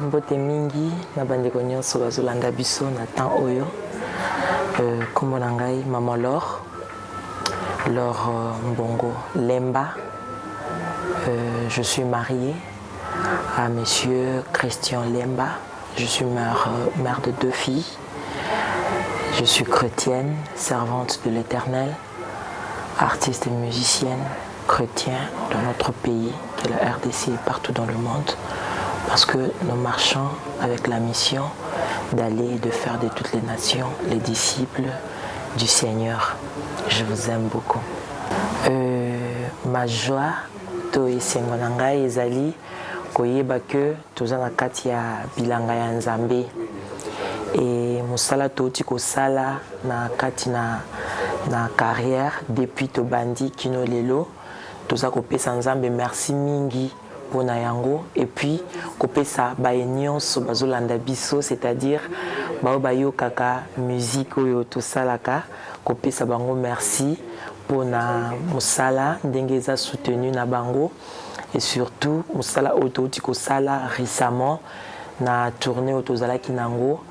Mbote mingi na bandeko nyonso bazolanda biso na temps oyo. Kombo na ngai Maman Laure Mbongo Lemba. Je suis mariée à Monsieur Christian Lemba. Je suis mère de 2 filles. Je suis chrétienne, servante de l'Éternel, artiste et musicienne, chrétien dans notre pays, qui est la RDC et partout dans le monde, parce que nous marchons avec la mission d'aller et de faire de toutes les nations les disciples du Seigneur. Je vous aime beaucoup. Ma joie, to esengo na ngai ezali koyeba ke toza na kati ya bilanga ya Nzambe et mosala touti kosala na kati na carrière depuis tobandi kino lelo toza kopesa Nzambe merci mingi pona yango et puis kopesa baye nyonso bazolanda biso, c'est-à-dire bao bayokaka musique oyo tosalaka kopesa bango merci pona mosala ndenge eza soutenu na bango et surtout mosala oyo touti kosala récemment na tournée oyo tozalaki nango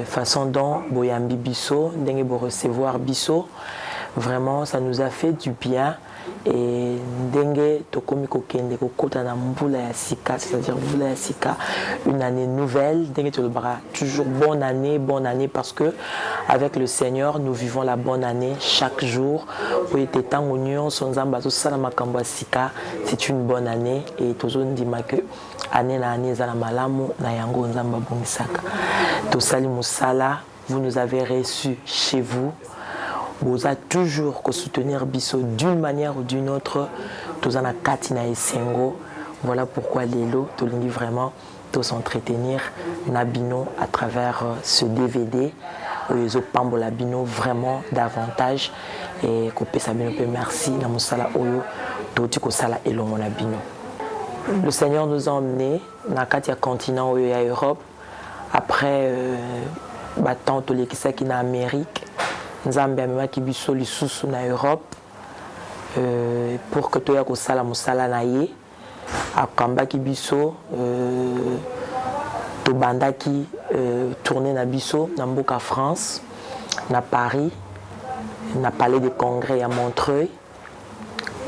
façon dont boyambi biso ndenge bo recevoir biso, vraiment ça nous a fait du bien. Et ndenge tokomi kokende kokota na mbula ya sika, c'est-à-dire mbula ya sika, une année nouvelle, ndenge tolobara toujours bonne année parce que avec le Seigneur nous vivons la bonne année chaque jour. Oui, tetango nyonso nzamba zo sala makambo ya sika, c'est une bonne année et tozondima que année na année za na malamu na yango nzamba bongisaka. Tosali musala, vous nous avez reçus chez vous. Vous avez toujours que soutenir Bisso d'une manière ou d'une autre. Tous en a Katina et Sengo. Voilà pourquoi Lélo, Tolingi vraiment, tous s'entretenir Nabino à travers ce DVD. Où ils ont pambo Labino vraiment davantage. Et Kopé Sabino Pe merci. Namusala Oyo, Toti Kosala Elongo Nabino. Le Seigneur nous a emmenés dans Katia continent Oyo ya Europe. Après, tant tous les qui na Amérique. Nzambe amemaki biso lisusu na Europe pour que toya kosala mosala na ye akambaki biso tobandaki tourner na biso na mboka France na Paris na palais de congrès à Montreuil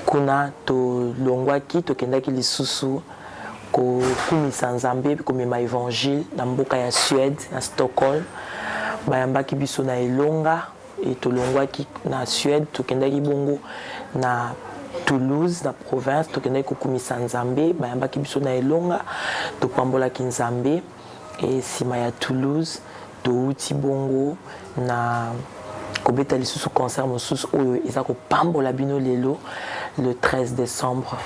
kuna tolongwaki tokendaki lisusu kokumisa Nzambe komema évangile na mboka ya Suède na Stockholm bayambaki biso na elonga et tolongwaki na Suède tokendaki bongo na Toulouse na province tokendaki kokumisa Nzambe bayambaki biso na elonga topambolaki Nzambe et sima ya Toulouse touti bongo na kobeta lisusu concert mosusu oyo eza kopambola bino lelo le 13 décembre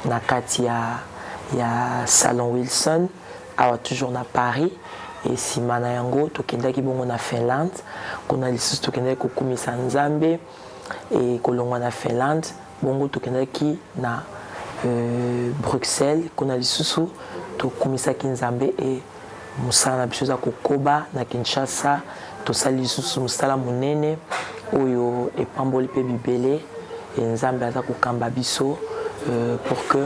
na kati ya Salon Wilson awa toujours na Paris. Et si mana yango tokendaki bongo na Finlande kuna lisusu tokendaki kokumisa Nzambe et kolongwa na Finlande bongo tokendaki na Bruxelles kuna lisusu tokumisaki Nzambe et musala na biso za kokoba na Kinshasa tosali lisusu musala munene oyo epamboli pe bibele et Nzambe aza kokamba biso pour que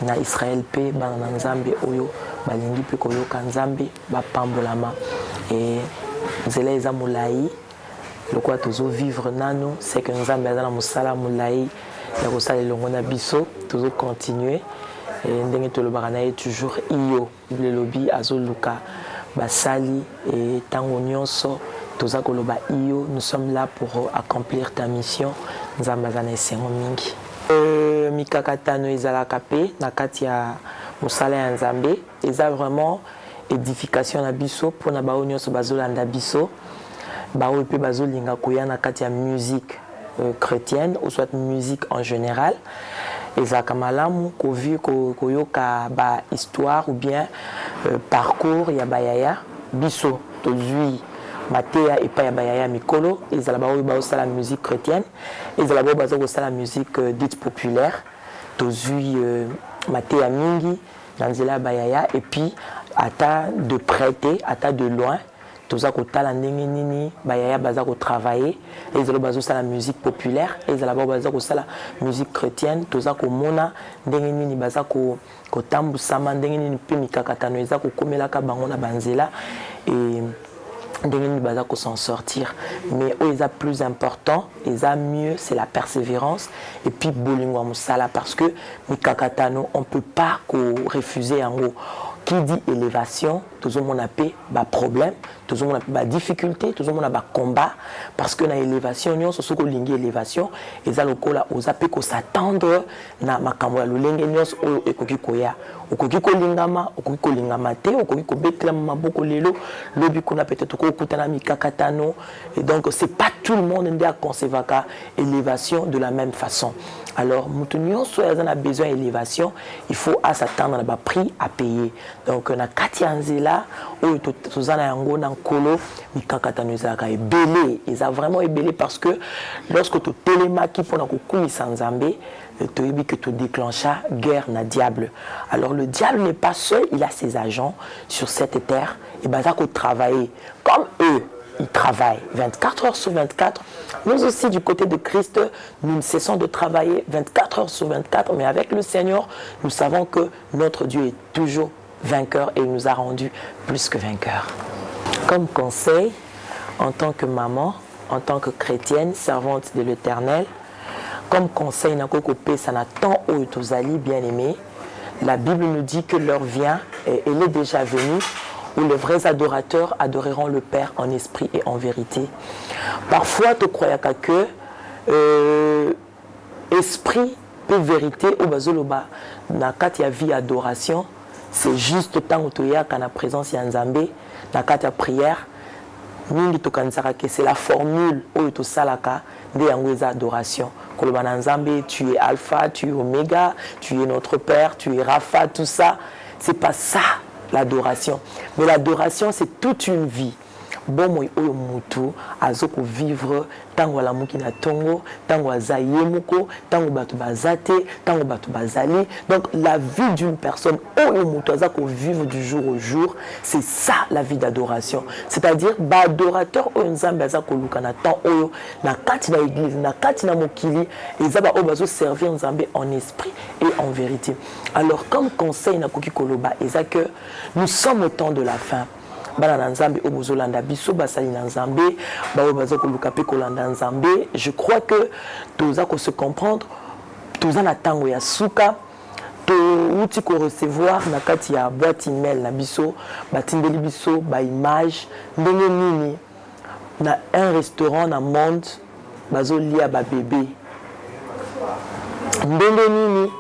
na Israël pe bana na Nzambe oyo balingi pe koyoka Nzambe bapambolama et nzela eza molai lokwa tozo vivre nano c'est que Nzambe aza na mosala molai ya kosala elongo na biso tozo continuer et ndenge tolobaka na ye toujours iyo lelobi azoluka basali et tango nyonso toza koloba iyo nous sommes là pour accomplir ta mission Nzambe aza na esengo mingi mikakatano ezalaka pe na kati ya mosala ya Nzambe eza vraiment édification na biso pona bao nyonso bazolanda biso bao pe bazolinga koya na kati ya musique chrétienne ou soit musique en général ezalaka malamu koyoka ba histoire ou bien parcours ya bayaya biso tozwi mateya epai ya bayaya mikolo ezala bao bazosala musique chrétienne ezala bao bazosala musique dite populaire tozwi mateya mingi dans la bayaya et puis ata de prêter ata de loin toza kotala ndenge nini bayaya baza kotravailler ezalo bazosala musique populaire ezala baza kosala musique chrétienne toza komona ndenge nini baza kotambusama ndenge nini mpe mikakatano eza kokomelaka bango na banzela et ndenge nini baza s'en sortir mais eza plus important eza mieux c'est la persévérance et puis bolingo ya mosala parce que mikakatano on peut pas refuser yango. Qui dit élévation, tout le monde a des problèmes, tout le monde a des difficultés, tout le monde a des combats. Parce que dans l'élévation, nous avons une élévation, et ça, nous avons s'attendre à makambo lolenge nyos oyo ekoki koya okoki kolingama okoki kolingama te okoki kobetela maboko lelo lobi kuna peut-être okokutana mikakatano et donc c'est pas tout le monde qui a concevaka élévation de la même façon. Alors mutu nyonso a besoin d'élévation, il faut s'attendre à prix à payer. Donc na kati anzela oyo tozana yango na nkolo mikakatano ezaka ebele eza vraiment ebele parce que lorsque tu télémaki pona kokumisa nzambe tu as que tu déclencha guerre na diable. Alors le diable n'est pas seul, il a ses agents sur cette terre et baza ko travailler comme eux. Ils travaillent 24 heures sur 24. Nous aussi, du côté de Christ, nous ne cessons de travailler 24 heures sur 24. Mais avec le Seigneur, nous savons que notre Dieu est toujours vainqueur et il nous a rendus plus que vainqueurs. Comme conseil, en tant que maman, en tant que chrétienne, servante de l'Éternel, comme conseil, bien-aimés, la Bible nous dit que l'heure vient et elle est déjà venue où les vrais adorateurs adoreront le Père en esprit et en vérité. Parfois, tu crois que esprit et vérité, au bazoloba, na katia vie adoration, c'est juste tant que tu as la présence de Nzambe, na katia prière, c'est la formule où tu salaka de adoration. Kolobana Nzambe, tu es alpha, tu es oméga, tu es notre Père, tu es Rapha, tout ça, c'est pas ça. L'adoration. Mais l'adoration, c'est toute une vie. Bon, moi, oyo mutu, azoko vivre, tango la mukina tongo, tango azayemuko, tango batu bazate, tango batu bazali. Donc, la vie d'une personne, oyo mutu, azako vivre du jour au jour, c'est ça la vie d'adoration. C'est-à-dire, ba adorateur, oyo nzambe azako luka na tan oyo, na kati na église, na kati na mokili, et zaba oyo bazo servir nzambe en esprit et en vérité. Alors, comme conseil na koki koloba, et que nous sommes au temps de la fin. Je crois que tous à se comprendre, tous en attendant ya souka, tout ko recevoir na kati ya boîte email na biso, batindeli biso ba image ndenge nini na un restaurant na monde bazo lia ba bébé. Ndenge nini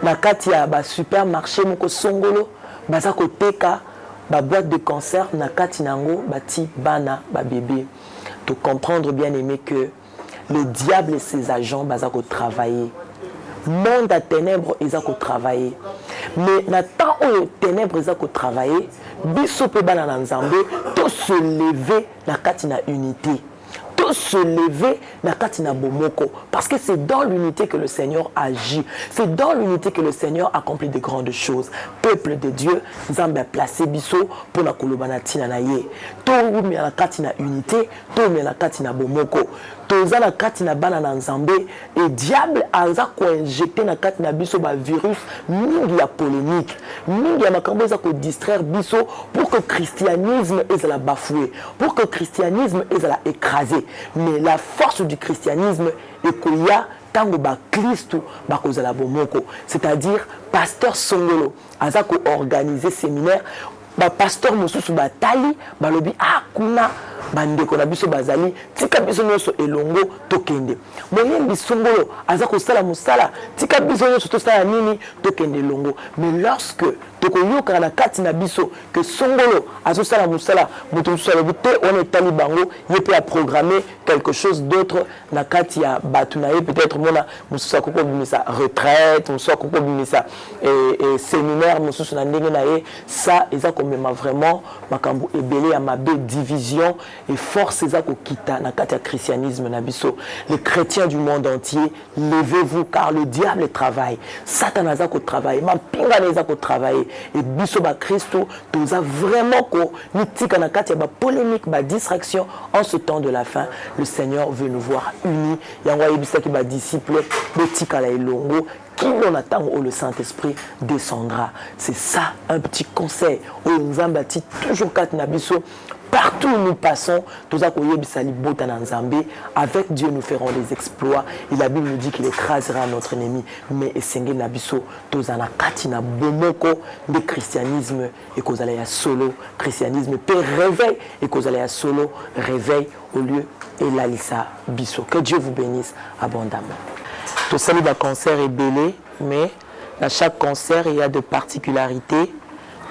na kati ya ba supermarché moko songolo baza ko teka ba boîte de concert na kati nango bati bana ba bébé. De comprendre bien aimé que le diable et ses agents bazako travailler. Monde à ténèbres ils ont travailler. Mais na temps où les ténèbres ils ont travailler, biso pe bana na nzambe to se lever na kati na unité. Se lever na katina bomoko parce que c'est dans l'unité que le Seigneur agit, c'est dans l'unité que le Seigneur accomplit de grandes choses. Peuple de Dieu, Nzambe a placé biso pour la kolobana tina na ye to mi na katina unité to mi na katina bomoko toza na katina bana na Nzambe et diable aza ko injecter na katina biso ba virus mingi ya polémique mingi ya makambo za ko distraire biso pour que christianisme est la bafoué, pour que christianisme est la écrasé. Mais la force du christianisme est qu'il y a tango ba Christo ba kozala bomoko, c'est-à-dire pasteur Songolo azako organiser séminaire ba pasteur mosusu ba tali ba lobi kuna bandeko na biso bazali tika biso nyonso elongo tokende moyembi Songolo azako sala musala tika biso nyonso to sala nini tokende elongo. Mais lorsque tokoyoka na kati na biso que Songolo azosala musala moto musala bute on est talibango yepe a programmer quelque chose d'autre na kati ya batu na ye peut-être mona mususa koko bimisa retraite mususa koko bimisa et séminaire mususu na ndenge na ye ça eza komema vraiment makambo ebele ya mabe division et force ezako kita na kati ya christianisme na biso. Les chrétiens du monde entier, levez-vous car le diable travaille. Satan azako travaille, mapinga ezako travailler. et biso ba Christo toza vraiment ko nitika na kati ya ba polémique ba distraction en ce temps de la fin. Le Seigneur veut nous voir unis. Yango yebisa ki ba disciples botika la elongo qui l'on attend où le Saint-Esprit descendra. C'est ça un petit conseil. Où nous avons bâti toujours quatre nabiso. Partout où nous passons, avec Dieu nous ferons des exploits. Et la Bible nous dit qu'il écrasera notre ennemi. Mais Esenge Nabiso, Tozana Katina Bomoko de christianisme et qu'on allait à solo. Christianisme, paix, réveil et qu'on allait à solo, réveil au lieu et l'Alissa Bisso. Que Dieu vous bénisse abondamment. Tout ça, le concert est belé, mais à chaque concert, il y a des particularités.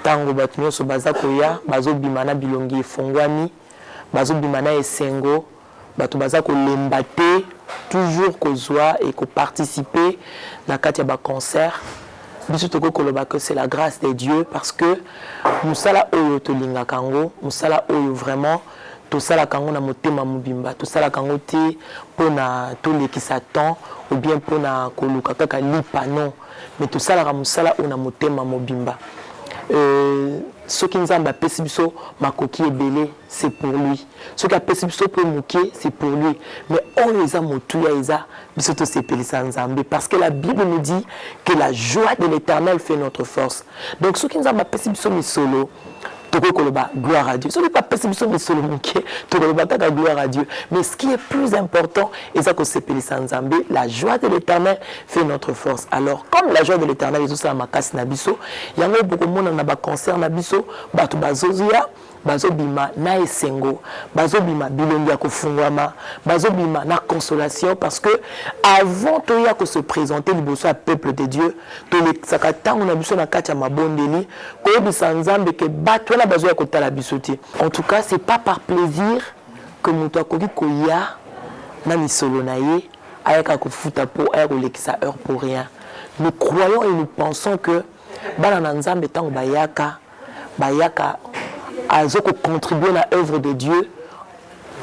Tango batunyo so bazakoya bazo bimana bilongi efongwami bazo bimana esengo bato bazako lembate toujours kozwa et ko participer na kati ya ba concert biso toko koloba que c'est la grâce de Dieu parce que musala oyo to linga kango musala oyo vraiment to sala kango na motema mobimba to sala kango te pona to lekisa temps ou bien pona koluka kaka lipa non mais to sala musala oyo na motema mobimba. Ce qui nous a pesi biso makoki ebele c'est pour lui. Ce qui a pesi biso pour mouké c'est pour lui. Mais on les a motuya eza biso to sepelisa nzambe parce que la Bible nous dit que la joie de l'Éternel fait notre force. Donc ce qui nous a pesi biso misolo gloire à Dieu. Ce n'est pas possible de gloire à Dieu. Mais ce qui est plus important, la joie de l'Éternel fait notre force. Alors, comme la joie de l'Éternel est aussi la makas nabiso, il y a beaucoup de monde qui a concert nabiso, batu bazozia, bazobima na esengo, bazobima bilongi ya kofungwama, bazobima na consolation parce que avant toya ko se présenter liboso à peuple de Dieu, to le sakatang na biso na kati ya mabondeli, ko yebisa nzambe ke bato na bazo ya kotala biso te. En tout cas, c'est pas par plaisir que muto akoki koya na misolo na ye ayaka ko futa po ayaka lekisa heure pour rien. Nous croyons et nous pensons que bana na nzambe tango bayaka azoko contribuer à l'œuvre de Dieu,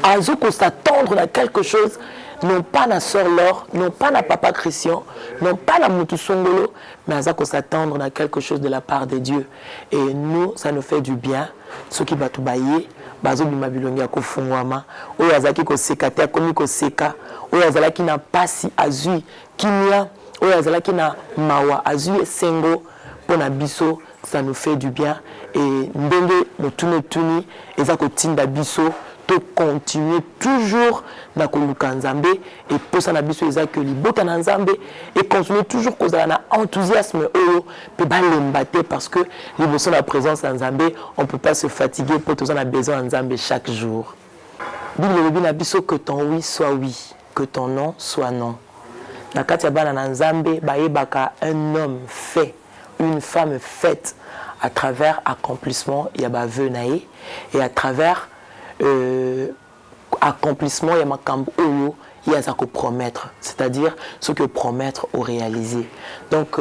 azoko s'attendre à quelque chose, non pas na sœur Laure, non pas na papa Christian, non pas na Moutou Songolo, mais azoko s'attendre à quelque chose de la part de Dieu. Et nous, ça nous fait du bien. Ceux qui battu bailler, bazo bima bilongi ya kofungwama, oyo azaki ko sekate akomi ko seka, oyo azalaki na pasi azui kinya, oyo azalaki na mawa azui sengo pona biso. Ça nous fait du bien et ndenge motune tuni ezako tinda biso to continuer toujours na koluka nzambe et posa na biso ezako libota na nzambe et continuer toujours kozala na enthousiasme oyo pe balembate parce que liboso la présence na nzambe on peut pas se fatiguer pour tous on a besoin de nzambe chaque jour. Bible lobi na biso que ton oui soit oui, que ton non soit non. Na kati ya bana na nzambe bayebaka un homme fait, une femme faite à travers accomplissement il y a baveu nae et à travers accomplissement il y a makambo oyo il y a ça que promettre, c'est-à-dire ce que promettre ou réaliser. Donc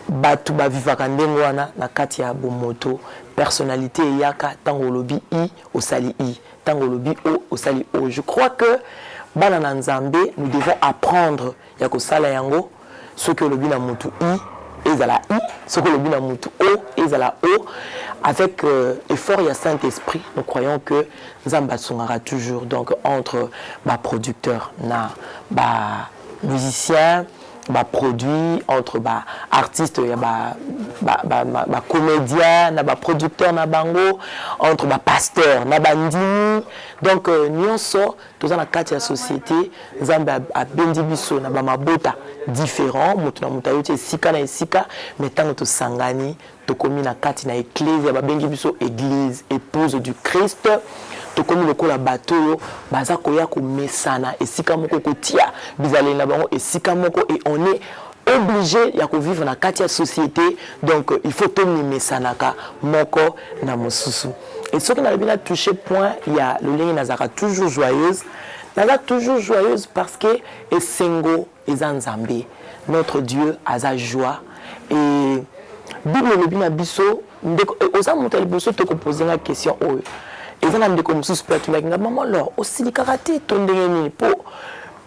batu ba vivaka ndengo wana na kati ya bomoto personnalité yaka tango lobi i osali i tango lobi o osali o. Je crois que bana na nzambe nous devons apprendre ya ko sala yango ce que lobi na mutu i ezala i, ce que le but mutu o, ezala o. Avec effort, il y a Saint-Esprit. Nous croyons que Nzamba songara toujours. Donc entre producteur, musicien, produit, entre artiste, il y a comédien, producteur, bango, entre pasteur, bandini. Donc nous sommes tous dans la société. Nzamba a bendibiso, na mabota différent, mutuna mutayote sika na sika, mais tant que sangani, to komi na kati na église, ba bengi biso église, épouse du Christ, to komi lokola bateau, baza koya ko mesana et sika moko kotia, bizale na bango et sika moko et on est obligé ya ko vivre na kati ya société, donc il faut tenir mesanaka moko na mosusu. Et ce qui n'a bien touché point, il y a le lien Nazara toujours joyeuse. Nazara toujours joyeuse parce que Esengo Ezanzambe, notre Dieu a sa joie. Et Bible le bina biso, osa monter le biso te poser la question oh. Et ça n'a pas comme sous tu n'as maman alors aussi les karaté ton déni pour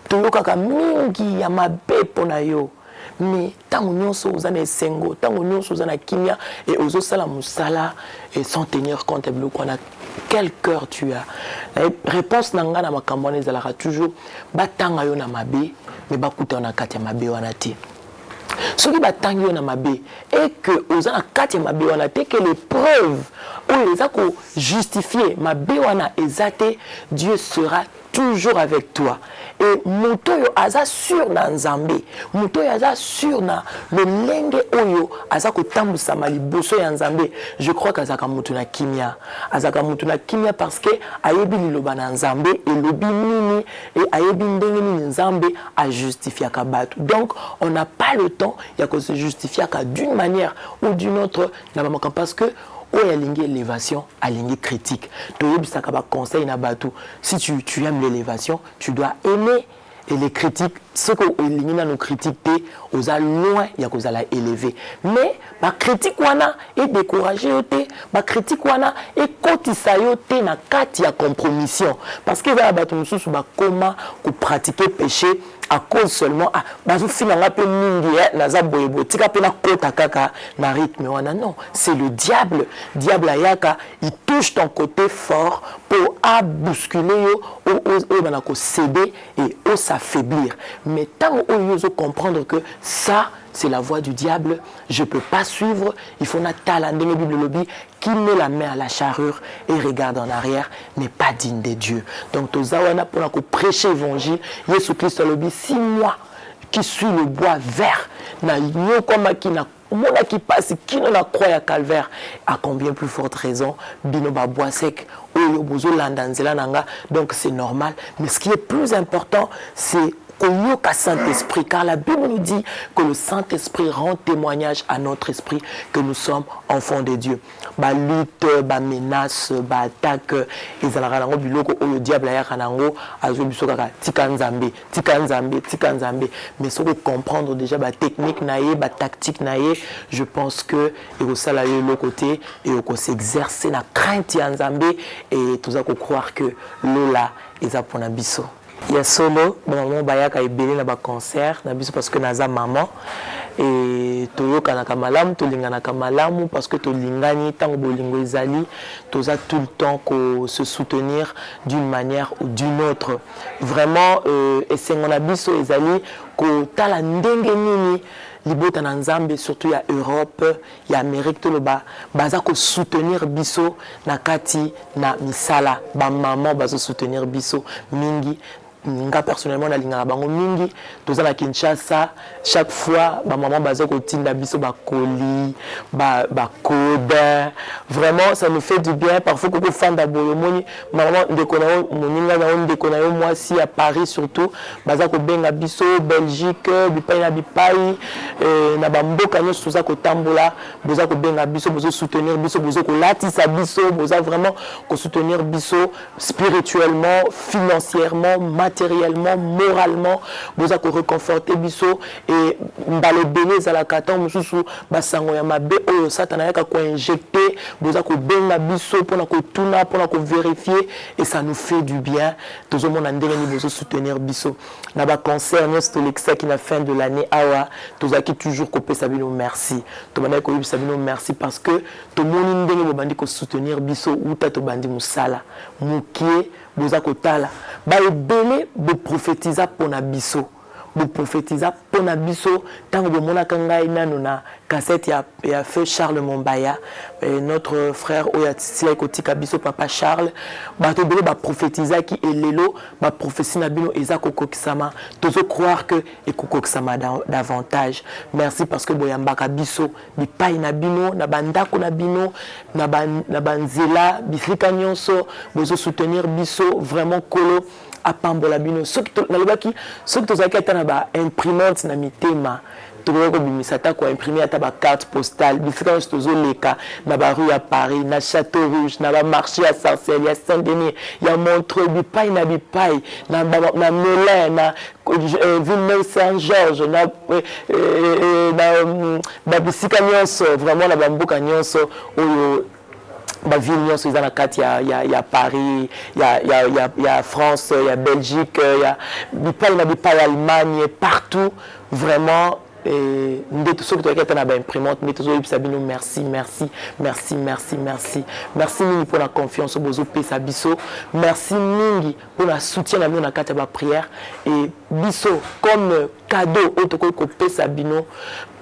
to yoka mingi ya mabe pona yo. mais tant on aux années sengo, tant on aux années kimia et aux osala musala et sans tenir compte de qu'on a quel cœur tu as. La réponse nanga na makambone zalara toujours batanga yo na mabe mais bakuta na kati ya mabe wana te. Ce qui batangi yo na mabe et que aux ana kati ya mabe wana te que les preuves ou les ako justifier mabe wana ezate, Dieu sera toujours avec toi. Et moto yo aza sur na nzambe, moto yo aza sur na le lenge oyo aza ko tambusa maliboso ya nzambe. Je crois qu'azaka moto na kimia, azaka moto na kimia parce que ayebi liloba na nzambe et lobi nini et ayebi ndenge nini nzambe a justifié ka batu. Donc on n'a pas le temps ya ko se justifier ka d'une manière ou d'une autre na ba parce que ou alingi élévation, alingi critique. Tu as conseil na batu. Si tu aimes l'élévation, tu dois aimer et les critiques. Ce que nous critiquent, aux loin, il y a qu'on a élevé. Mais ma critique wana est découragé, ma critique wana est kotisa yote na kati ya compromission. Parce que va batu mususu ba comment ko pratiquer péché à cause seulement bazo finanga pe mingi naza boyebo tika pe na kota kaka na rythme wana. Non, c'est le diable ayaka, il touche ton côté fort pour bousculer yo ou banako céder et ou s'affaiblir. Mais tant qu'on ose comprendre que ça, c'est la voie du diable, je ne peux pas suivre, il faut la Bible lobby qui met la main à la charrure et regarde en arrière, n'est pas digne de Dieu. Donc, Tozawana, pour prêcher l'évangile, Jésus Christ lobby, 6 mois qui suit le bois vert, qui passe, qui ne la croit à calvaire, à combien plus forte raison, binoba bois sec, donc c'est normal. Mais ce qui est plus important, c'est au Saint-Esprit, car la Bible nous dit que le Saint-Esprit rend témoignage à notre esprit que nous sommes enfants de Dieu. Ba lutte, ba menace, ba attaque, le diable a mais si vous comprendre déjà la technique, la tactique, je pense que il faut le côté et il faut s'exercer la crainte et tout ça croire que Lola est à pour biso. Il y a solo, maman bayaka ebele na ba concert na biso parce que naza maman et toyoka na kamalamu tolingana kamalamu parce que tolingani tango bolingo ezali toza tout le temps ko se soutenir d'une manière ou d'une autre. Vraiment esengo na biso ezali ko tala ndenge nini libota na nzambe surtout ya Europe ya Amérique to loba baza ko soutenir biso na kati na misala ba maman bazo soutenir biso mingi. Nga personnellement na lingana bango mingi toza na Kinshasa chaque fois ba maman baza ko tinda biso ba colis ba code vraiment ça nous fait du bien parfois ko fanda boyo moni maman ndeko na moninga na ndeko na yo moi si à Paris surtout baza ko benga biso Belgique bipai na bipai na ba mboka nyo toza ko tambola boza ko benga biso bozo soutenir biso bozo ko latisa biso boza vraiment ko soutenir biso spirituellement financièrement matériellement, moralement, vous avez reconforté biso et mbalo béné za la katan mususu basango ya mabe oyo satana yaka ko injecter vous avez benga biso pour ko tuna pour ko vérifier et ça nous fait du bien. Tout le monde a ndenge ni besoin soutenir biso na ba concert nyos l'exa qui na fin de l'année awa tous aki toujours kopé sabino merci. To bana ko sabino merci parce que to moni ndenge bo bandi ko soutenir biso ou ta to bandi musala mukie boza kotala ba ebele bo prophétisa pona biso bo prophétisa pona biso tango bo mona kanga inano na cassette ya fait Charles Mombaya notre frère oya tsila kotika biso papa Charles ba to bele ba prophétisa ki elelo ba prophétie na bino eza kokokisama tozo croire que ekokokisama davantage. Merci parce que boyambaka biso bipai na bino na bandako na bino na banzela bisika nyonso bozo soutenir biso vraiment kolo apambola bino soki nalobaki soki tozalaki ata na ba imprimante na mitema tokoki kobimisa ata koimprime ata bacarte postale bisika nyonso tozoleka na barue ya Paris na Château Rouge na bamarché ya Sarcelles ya Saint-Denis ya Montreux bipai na Melun na Villeneuve-Saint-Georges na bisika nyonso vraiment na bamboka nyonso oyo ba ville nyonso eza na kati ya Paris ya France ya Belgique ya bipai na bipai Allemagne partout vraiment ndeto soki toyaki ata na baimprimante nde tozoyebisa bino merci mingi mpona confiance oyo bozopesa biso, merci mingi mpona soutien na bino na kati ya baprière, e biso comme cadeau oyo tokoki kopesa bino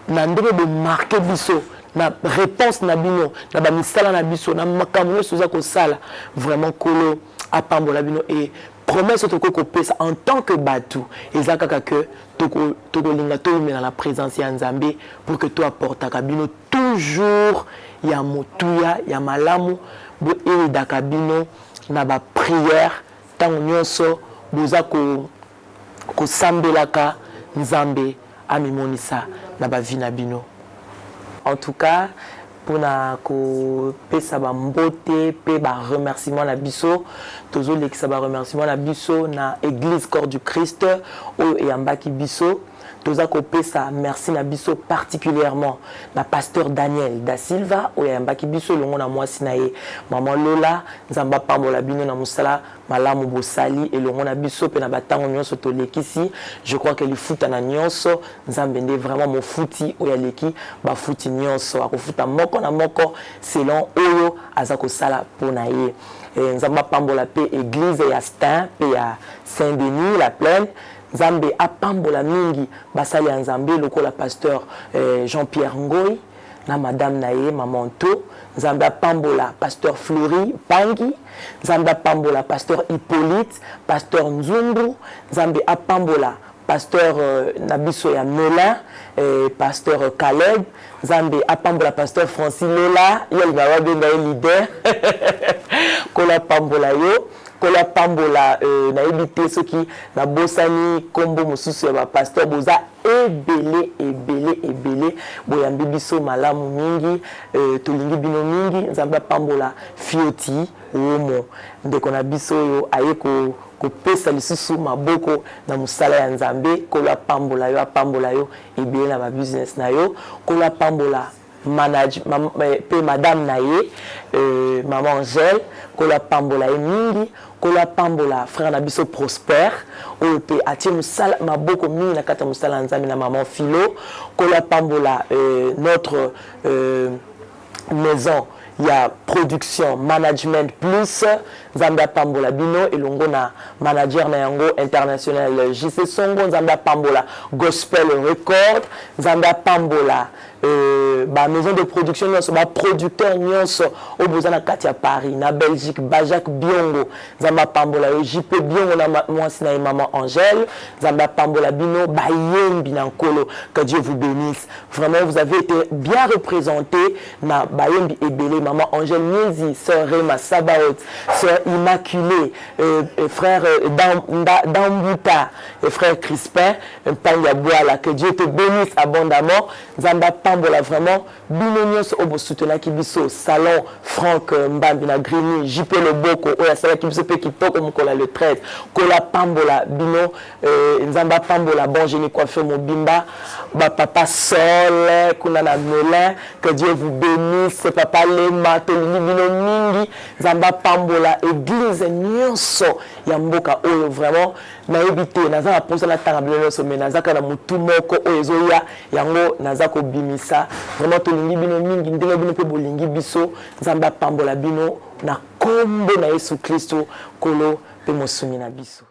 na ndenge bomarke biso na réponse na bino na bamisala na biso na makambo nyonso oza kosala, vraiment kolo apambola bino, e promesse oyo kopesa en tant que bato eza kaka ke tokolinga toyumela na présence ya Nzambe pour que to apportaka bino toujours ya motuya ya malamu boyedaka bino na baprière ntango nyonso boza kosambelaka Nzambe amimonisa na bavi na bino. En tout cas, pour kopesa ba mbote pe ba remerciement na biso, tozo lekisa ba remerciement na biso na Église Corps du Christ o eyambaki biso. Toza kopesa merci na biso particulièrement na pasteur Daniel da Silva o eyambaki biso longo na mwasi na ye maman Lola, Nzamba pambola bino na musala malamu bosali elongo na biso pe na batango nyonso tolekisi. Je crois que lifuta na nyonso Nzambe nde vraiment mofuti oya leki bafuti nyonso akofuta moko na moko selon oyo aza kosala pona ye. Nzamba pambola pe église ya Stin pe ya Saint-Denis la Plaine. Nzambe apambola mingi basali ya Nzambe lokola pasteur Jean-Pierre Ngoy na madame naye maman To. Nzambe apambola pasteur Fleury Pangi. Nzambe apambola pasteur Hippolyte, pasteur Nzungu. Nzambe apambola pasteur Nabiso ya Melin, pasteur Caleb. Nzambe apambola pasteur Francis Lola, yel na benga leader. Kola pambola yo. Kola pambola na ebité soki na bosani kombo mosusu ya ba pasteur boza ebele boyambi biso malamu mingi, tolingi bino mingi. Nzamba pambola fioti womo ndeko na biso yo aye kopesa lisusu maboko na musala ya Nzambe. Kola pambola yo apambola yo ebele na ba business na yo. Kola pambola pe madame naye maman Angèle. Kola pambola ye mingi. Kola pambola frère na biso Prosper oyo pe atie musala maboko mingi na kata musala Nzambe na maman Philo. Kola pambola notre maison ya production management plus Nzambe pambola bino elongo na manager na yango international JC Songo. Nzambe pambola gospel record. Nzambe pambola ba maison de production nyonso ba producteur nyonso oboza na kati ya Paris na Belgique Bajak Biongo. Nzamba pambola JP Biongo na mwasi na maman Angèle. Nzamba pambola bino bayembi na nkolo. Que Dieu vous bénisse. Vraiment vous avez été bien représenté na bayembi ebele maman Angèle Niezi, sœur Rema Sabaot, sœur Immaculée, frère Dambuta et frère Crispin Panya Boala. Que Dieu te bénisse abondamment. Nzamba pambola vraiment bino nyonso obo soutenir ki biso salon Franck Mbambi na Grigny JP Loboko oya sala ki biso pe kitoko mukola le 13 kola pambola bino. Nzamba pambola bon génie coiffure mobimba ba papa Sol kuna na Melin. Que Dieu vous bénisse papa Lema tolingi bino mingi. Nzamba pambola église nyonso ya mboka oyo vraiment na ebité naza na posa na tanga bino nyonso mais naza kana mutu moko oyo ezoya yango naza ko bimisa vraiment tolingi bino mingi ndenge bino pe bolingi biso. Nzamba pambola bino na kombo na Yesu Kristo kolo pe mosumi na biso.